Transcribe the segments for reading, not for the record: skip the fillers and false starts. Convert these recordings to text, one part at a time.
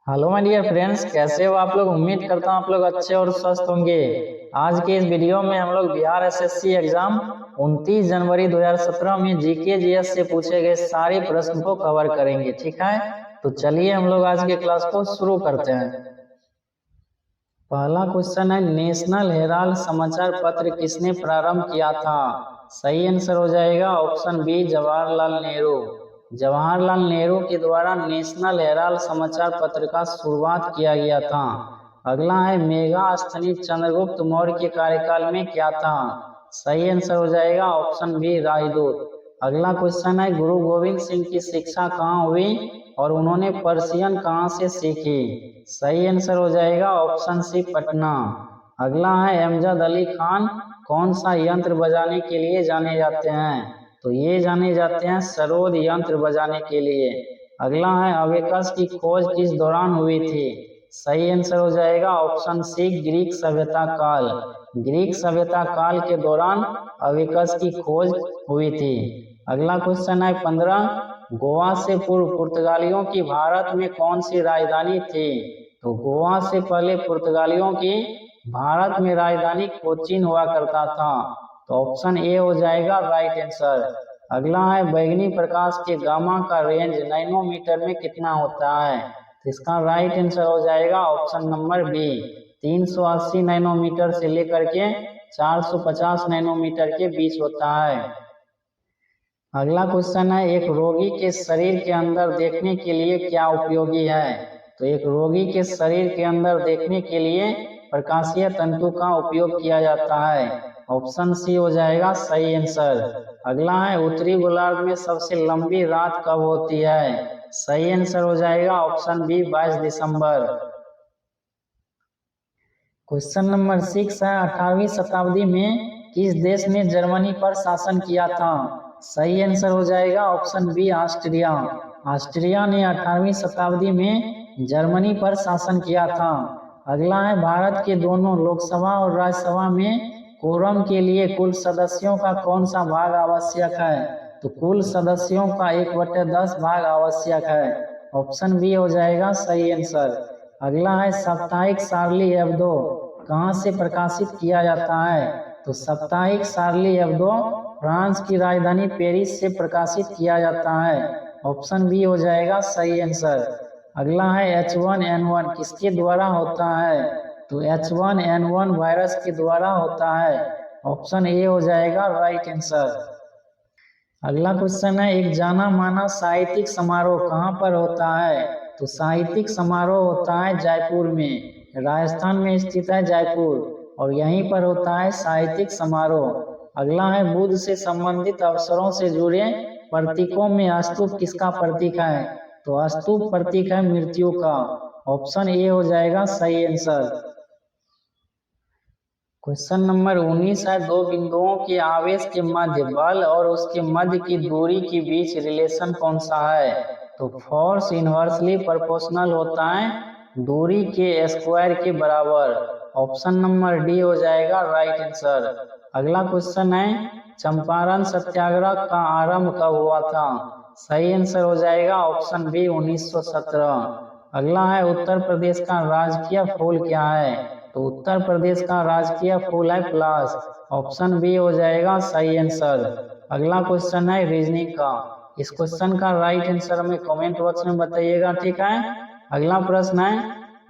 Hello my dear friends, कैसे हो आप लोग। उम्मीद करता हूँ आप लोग अच्छे और स्वस्थ होंगे। आज के इस वीडियो में हम लोग बिहार एसएससी एग्जाम 29 जनवरी 2017 में जीके जीएस से पूछे गए सारे प्रश्न को कवर करेंगे। ठीक है, तो चलिए हम लोग आज के क्लास को शुरू करते हैं। पहला क्वेश्चन है, नेशनल हेराल्ड समाचार पत्र किसने प्रारंभ किया था। सही आंसर हो जाएगा ऑप्शन बी, जवाहरलाल नेहरू। जवाहरलाल नेहरू के द्वारा नेशनल हेराल्ड समाचार पत्र का शुरुआत किया गया था। अगला है, मेगास्थनीज चंद्रगुप्त मौर्य के कार्यकाल में क्या था। सही आंसर हो जाएगा ऑप्शन बी, राजदूत। अगला क्वेश्चन है, गुरु गोविंद सिंह की शिक्षा कहाँ हुई और उन्होंने पर्शियन कहाँ से सीखी। सही आंसर हो जाएगा ऑप्शन सी, पटना। अगला है, अमजद अली खान कौन सा यंत्र बजाने के लिए जाने जाते हैं। तो ये जाने जाते हैं सरोद यंत्र बजाने के लिए। अगला है, अबेकस की खोज किस दौरान हुई थी। सही आंसर हो जाएगा ऑप्शन सी, ग्रीक सभ्यता काल। ग्रीक सभ्यता काल के दौरान अबेकस की खोज हुई थी। अगला क्वेश्चन है 15, गोवा से पूर्व पुर्तगालियों की भारत में कौन सी राजधानी थी। तो गोवा से पहले पुर्तगालियों की भारत में राजधानी कोचीन हुआ करता था। तो ऑप्शन ए हो जाएगा राइट आंसर। अगला है, बैगनी प्रकाश के गामा का रेंज नैनोमीटर में कितना होता है। तो इसका राइट आंसर हो जाएगा ऑप्शन नंबर बी, 380 नैनोमीटर से लेकर के 450 नैनोमीटर के बीच होता है। अगला क्वेश्चन है, एक रोगी के शरीर के अंदर देखने के लिए क्या उपयोगी है। तो एक रोगी के शरीर के अंदर देखने के लिए प्रकाशीय तंतु का उपयोग किया जाता है। ऑप्शन सी हो जाएगा सही आंसर। अगला है, उत्तरी गोलार्ध में सबसे लंबी रात कब होती है। सही आंसर हो जाएगा ऑप्शन बी, 22 दिसंबर। क्वेश्चन नंबर 6 है, 18वीं शताब्दी में किस देश ने जर्मनी पर शासन किया था। सही आंसर हो जाएगा ऑप्शन बी, ऑस्ट्रिया। ऑस्ट्रिया ने 18वीं शताब्दी में जर्मनी पर शासन किया था। अगला है, भारत के दोनों लोकसभा और राज्यसभा में कोरम के लिए कुल सदस्यों का कौन सा भाग आवश्यक है। तो कुल सदस्यों का 1/10 भाग आवश्यक है। ऑप्शन बी हो जाएगा सही आंसर। अगला है, साप्ताहिक शार्ली एब्दो कहाँ से प्रकाशित किया जाता है। तो साप्ताहिक शार्ली एब्दो फ्रांस की राजधानी पेरिस से प्रकाशित किया जाता है। ऑप्शन बी हो जाएगा सही आंसर। अगला है, H1N1 किसके द्वारा होता है। तो H1N1 वायरस के द्वारा होता है। ऑप्शन ए हो जाएगा राइट आंसर। अगला क्वेश्चन है, एक जाना माना साहित्यिक समारोह कहाँ पर होता है। तो साहित्यिक समारोह होता है जयपुर में। राजस्थान में स्थित है जयपुर और यहीं पर होता है साहित्यिक समारोह। अगला है, बुद्ध से संबंधित अवसरों से जुड़े प्रतीकों में स्तूप किसका प्रतीक है। तो स्तूप प्रतीक है मृत्यु का। ऑप्शन ए हो जाएगा सही आंसर। क्वेश्चन नंबर 19 है, दो बिंदुओं के आवेश के मध्य बल और उसके मध्य की दूरी के बीच रिलेशन कौन सा है। तो फोर्स इनवर्सली प्रोपोर्शनल होता है दूरी के स्क्वायर के बराबर। ऑप्शन नंबर डी हो जाएगा राइट आंसर। अगला क्वेश्चन है, चंपारण सत्याग्रह का आरंभ कब हुआ था। सही आंसर हो जाएगा ऑप्शन बी, 1917। अगला है, उत्तर प्रदेश का राजकीय फूल क्या है। तो उत्तर प्रदेश का राजकीय फूल है पलाश। ऑप्शन बी हो जाएगा सही आंसर। अगला क्वेश्चन है रीजनिंग का। इस क्वेश्चन का राइट आंसर हमें कमेंट बॉक्स में बताइएगा। ठीक है, अगला प्रश्न है,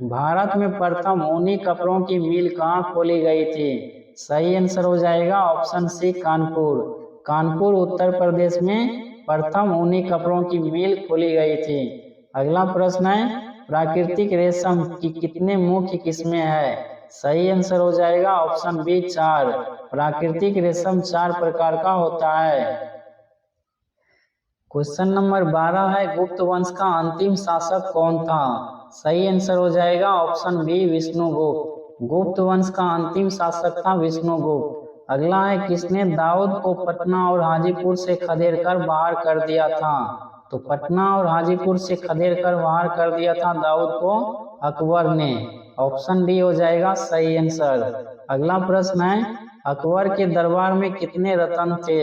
भारत में प्रथम ऊनी कपड़ों की मिल कहाँ खोली गई थी। सही आंसर हो जाएगा ऑप्शन सी, कानपुर। कानपुर उत्तर प्रदेश में प्रथम ऊनी कपड़ों की मिल खोली गई थी। अगला प्रश्न है, प्राकृतिक रेशम की कितने मुख्य किस्में है। सही आंसर हो जाएगा ऑप्शन बी, 4। प्राकृतिक रेशम 4 प्रकार का होता है। क्वेश्चन नंबर 12 है, गुप्त वंश का अंतिम शासक कौन था। सही आंसर हो जाएगा ऑप्शन बी, विष्णुगुप्त। गुप्त वंश का अंतिम शासक था विष्णुगुप्त। अगला है, किसने दाऊद को पटना और हाजीपुर से खदेड़कर बाहर कर दिया था। तो पटना और हाजीपुर से खदेड़कर बाहर कर दिया था दाऊद को अकबर ने। ऑप्शन डी हो जाएगा सही आंसर। अगला प्रश्न है, अकबर के दरबार में कितने रत्न थे।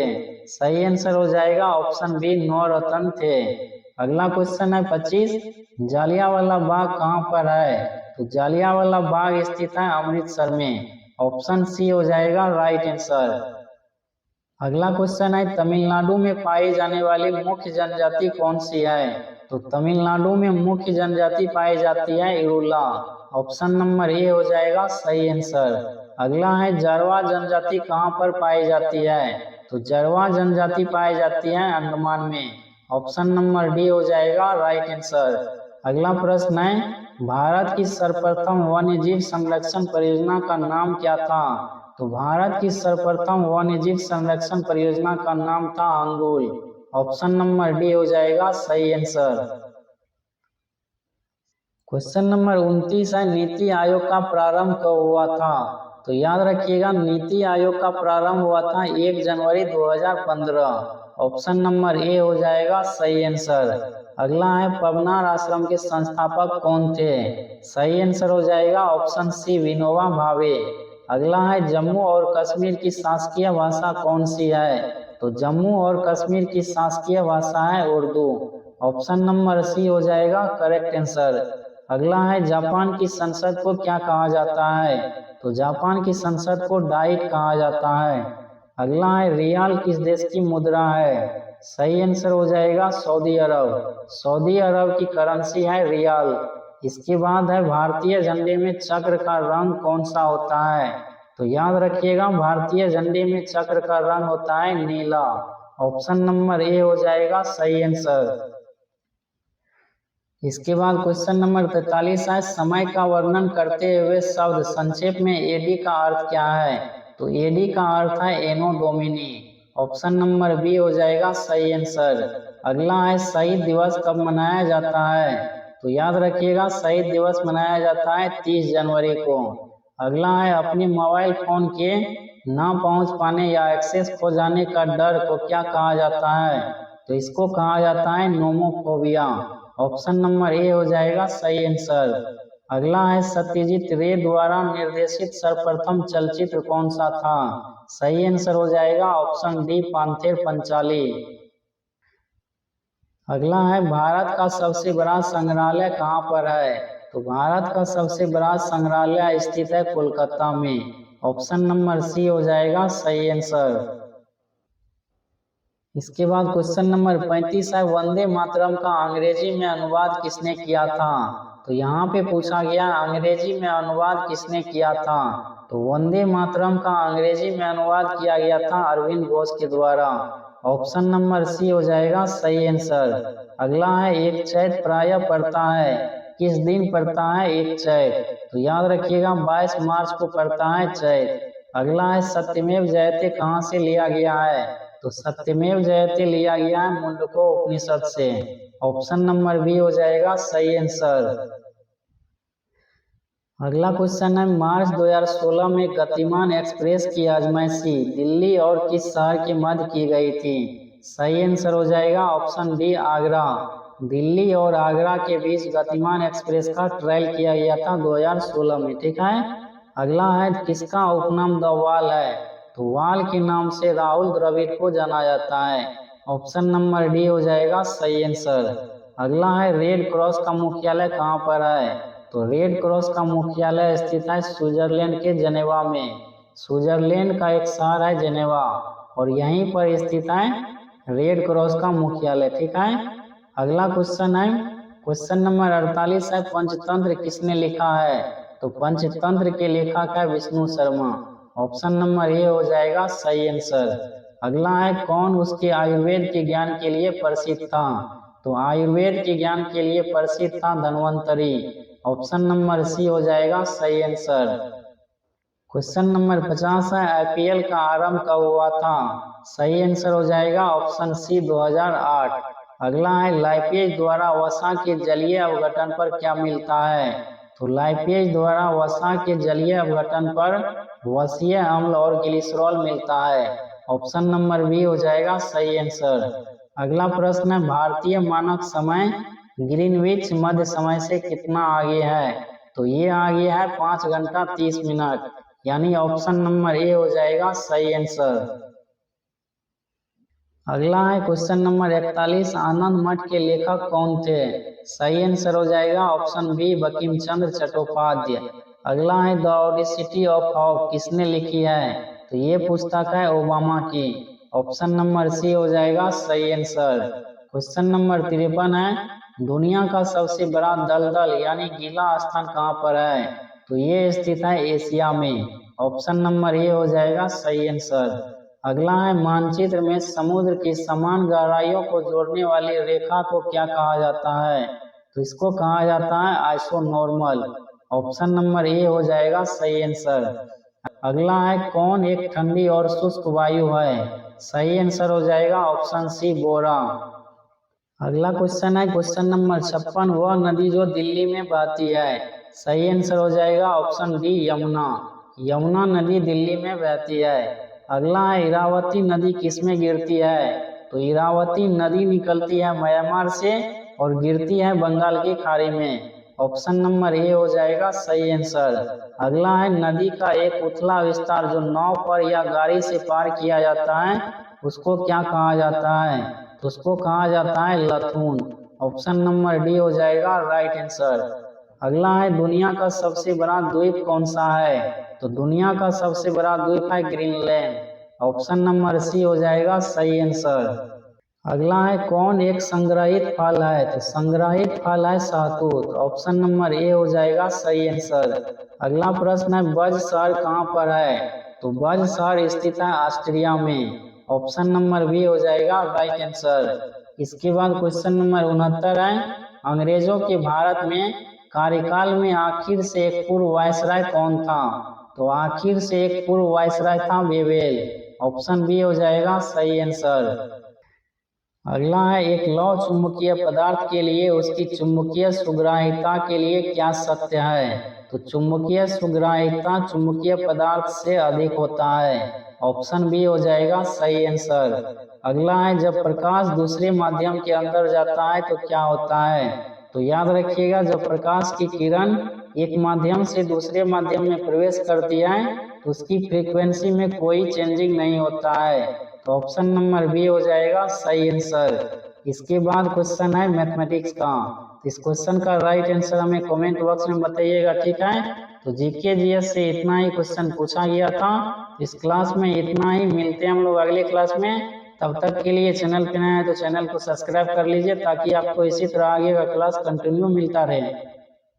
सही आंसर हो जाएगा ऑप्शन बी, 9 रत्न थे। अगला क्वेश्चन है 25, जालियांवाला बाग कहाँ पर है? तो जालियांवाला बाग स्थित है अमृतसर में। ऑप्शन सी हो जाएगा राइट आंसर। अगला क्वेश्चन है तमिलनाडु में पाई जाने वाली मुख्य जनजाति कौन सी है? तो तमिलनाडु में मुख्य जनजाति पाई जाती है इरुला। ऑप्शन नंबर ए हो जाएगा सही आंसर। अगला है जारवा जनजाति कहाँ पर पाई जाती है? तो जारवा जनजाति पाई जाती है अंडमान में। ऑप्शन नंबर डी हो जाएगा राइट आंसर। अगला प्रश्न है भारत की सर्वप्रथम वन्यजीव संरक्षण परियोजना का नाम क्या था? तो भारत की सर्वप्रथम वन्यजीव संरक्षण परियोजना का नाम था अंगुल। ऑप्शन नंबर डी हो जाएगा सही आंसर। क्वेश्चन नंबर 29 है नीति आयोग का प्रारंभ कब हुआ था? तो याद रखिएगा नीति आयोग का प्रारंभ हुआ था 1 जनवरी 2015। ऑप्शन नंबर ए हो जाएगा सही आंसर। अगला है पवनार आश्रम के संस्थापक कौन थे? सही आंसर हो जाएगा ऑप्शन सी विनोबा भावे। अगला है जम्मू और कश्मीर की शासकीय भाषा कौन सी है? तो जम्मू और कश्मीर की शासकीय भाषा है उर्दू। ऑप्शन नंबर सी हो जाएगा करेक्ट आंसर। अगला है जापान की संसद को क्या कहा जाता है? तो जापान की संसद को डाइट कहा जाता है। अगला है रियाल किस देश की मुद्रा है? सही आंसर हो जाएगा सऊदी अरब। सऊदी अरब की करेंसी है रियाल। इसके बाद है भारतीय झंडे में चक्र का रंग कौन सा होता है? तो याद रखिएगा भारतीय झंडे में चक्र का रंग होता है नीला। ऑप्शन नंबर ए हो जाएगा सही आंसर। इसके बाद क्वेश्चन नंबर 43 है समय का वर्णन करते हुए शब्द संक्षेप में एडी का अर्थ क्या है? तो एडी का अर्थ है एनो डोमिनी। ऑप्शन नंबर बी हो जाएगा सही आंसर। अगला है शहीद दिवस कब मनाया जाता है? तो याद रखिएगा शहीद दिवस मनाया जाता है 30 जनवरी को। अगला है अपने मोबाइल फोन के ना पहुंच पाने या एक्सेस खो जाने का डर को क्या कहा जाता है? तो इसको कहा जाता है नोमोफोबिया। ऑप्शन नंबर ए हो जाएगा सही आंसर। अगला है सत्यजीत रे द्वारा निर्देशित सर्वप्रथम चलचित्र कौन सा था? सही आंसर हो जाएगा ऑप्शन डी पांथेर पंचाली। अगला है भारत का सबसे बड़ा संग्रहालय कहाँ पर है? तो भारत का सबसे बड़ा संग्रहालय स्थित है कोलकाता में। ऑप्शन नंबर सी हो जाएगा सही आंसर। इसके बाद क्वेश्चन नंबर 35 है वंदे मातरम का अंग्रेजी में अनुवाद किसने किया था? तो यहाँ पे पूछा गया अंग्रेजी में अनुवाद किसने किया था? तो वंदे मातरम का अंग्रेजी में अनुवाद किया गया था अरविंद घोष के द्वारा। ऑप्शन नंबर सी हो जाएगा सही आंसर। अगला है एक चैत प्रायः पड़ता है, किस दिन पड़ता है एक चैत? तो याद रखिएगा 22 मार्च को पड़ता है चैत। अगला है सत्यमेव जयते कहाँ से लिया गया है? तो सत्यमेव जयते लिया गया है मुंडको उपनिषद से। ऑप्शन नंबर बी हो जाएगा सही आंसर। अगला क्वेश्चन है मार्च 2016 में गतिमान एक्सप्रेस की आजमाइशी दिल्ली और किस शहर के मध्य की गई थी? सही आंसर हो जाएगा ऑप्शन डी आगरा। दिल्ली और आगरा के बीच गतिमान एक्सप्रेस का ट्रायल किया गया था 2016 में। ठीक है। अगला है किसका उपनाम द वॉल है? तो वॉल के नाम से राहुल द्रविड़ को जाना जाता है। ऑप्शन नंबर डी हो जाएगा सही आंसर। अगला है रेड क्रॉस का मुख्यालय कहाँ पर है? तो रेड क्रॉस का मुख्यालय स्थित है स्विट्जरलैंड के जेनेवा में। स्विट्जरलैंड का एक शहर है जेनेवा और यहीं पर स्थित है रेड क्रॉस का मुख्यालय। ठीक है। अगला क्वेश्चन है क्वेश्चन नंबर 48 है पंचतंत्र किसने लिखा है? तो पंचतंत्र के लेखक है Vishnu Sharma. Option number A हो जाएगा सही आंसर। अगला है कौन उसके आयुर्वेद के ज्ञान के लिए प्रसिद्ध था? तो आयुर्वेद के ज्ञान के लिए प्रसिद्ध था धन्वंतरी। ऑप्शन नंबर सी हो जाएगा सही आंसर। क्वेश्चन नंबर 50 है आईपीएल का आरंभ कब हुआ था? सही आंसर हो जाएगा ऑप्शन सी 2008। अगला है लाइपेज द्वारा वसा के जलीय अपघटन पर क्या मिलता है? तो लाइपेज द्वारा वसा के जलीय अपघटन पर वसीय अम्ल और ग्लिसरॉल मिलता है। ऑप्शन नंबर बी हो जाएगा सही आंसर। अगला प्रश्न है भारतीय मानक समय ग्रीनविच मध्य समय से कितना आगे है? तो ये आगे है 5 घंटा 30 मिनट, यानी ऑप्शन नंबर ए हो जाएगा सही आंसर। अगला है क्वेश्चन नंबर 41, आनंद मठ के लेखक कौन थे? सही आंसर हो जाएगा ऑप्शन बी बंकिम चंद्र चट्टोपाध्याय। अगला है द ओडिसिटी ऑफ हॉप किसने लिखी है? तो ये पुस्तक है ओबामा की। ऑप्शन नंबर सी हो जाएगा सही आंसर। क्वेश्चन नंबर 53 है, दुनिया का सबसे बड़ा दलदल यानी गीला स्थान कहाँ पर है? तो ये स्थित है एशिया में। ऑप्शन नंबर ए हो जाएगा सही आंसर। अगला है मानचित्र में समुद्र की समान गहराइयों को जोड़ने वाली रेखा को क्या कहा जाता है? तो इसको कहा जाता है आइसोनॉर्मल। ऑप्शन नंबर ए हो जाएगा सही आंसर। अगला है कौन एक ठंडी और शुष्क वायु है? सही आंसर हो जाएगा ऑप्शन सी बोरा। अगला क्वेश्चन है क्वेश्चन नंबर 56, वह नदी जो दिल्ली में बहती है? सही आंसर हो जाएगा ऑप्शन डी यमुना। यमुना नदी दिल्ली में बहती है। अगला है इरावती नदी किसमें गिरती है? तो इरावती नदी निकलती है म्यांमार से और गिरती है बंगाल की खाड़ी में। ऑप्शन नंबर ए हो जाएगा सही आंसर। अगला है नदी का एक उथला विस्तार जो नाव पर या गाड़ी से पार किया जाता है उसको क्या कहा जाता है? तो उसको कहा जाता है लथून। ऑप्शन नंबर डी हो जाएगा राइट आंसर। अगला है दुनिया का सबसे बड़ा द्वीप कौन सा है? तो दुनिया का सबसे बड़ा द्वीप है ग्रीनलैंड। ऑप्शन नंबर सी हो जाएगा सही आंसर। अगला है कौन एक संग्रहित फल है? तो संग्रहित फल है शहतूत। ऑप्शन नंबर ए हो जाएगा सही आंसर। अगला प्रश्न है बज शहर कहाँ पर है? तो बज शहर स्थित है ऑस्ट्रिया में। ऑप्शन नंबर बी हो जाएगा राइट आंसर। इसके बाद क्वेश्चन नंबर 69 है, अंग्रेजों के भारत में कार्यकाल में आखिर से एक पूर्व वायसराय कौन था? तो आखिर से एक पूर्व वायसराय था बेवेल। ऑप्शन बी हो जाएगा सही आंसर। अगला है एक लौह चुंबकीय पदार्थ के लिए उसकी चुंबकीय सुग्राहिता के लिए क्या सत्य है? तो चुंबकीय सुग्राहिता चुंबकीय पदार्थ से अधिक होता है। ऑप्शन बी हो जाएगा सही आंसर। अगला है जब प्रकाश दूसरे माध्यम के अंदर जाता है तो क्या होता है? तो याद रखिएगा जब प्रकाश की किरण एक माध्यम से दूसरे माध्यम में प्रवेश करती है तो उसकी फ्रीक्वेंसी में कोई चेंजिंग नहीं होता है। तो ऑप्शन नंबर बी हो जाएगा सही आंसर। इसके बाद क्वेश्चन है मैथमेटिक्स का। इस क्वेश्चन का राइट आंसर हमें कमेंट बॉक्स में बताइएगा, ठीक है। तो जीके जीएस से इतना ही क्वेश्चन पूछा गया था। इस क्लास में इतना ही, मिलते हैं हम लोग अगले क्लास में। तब तक के लिए चैनल पे नया है तो चैनल को सब्सक्राइब कर लीजिए ताकि आपको इसी तरह आगे का क्लास कंटिन्यू मिलता रहे।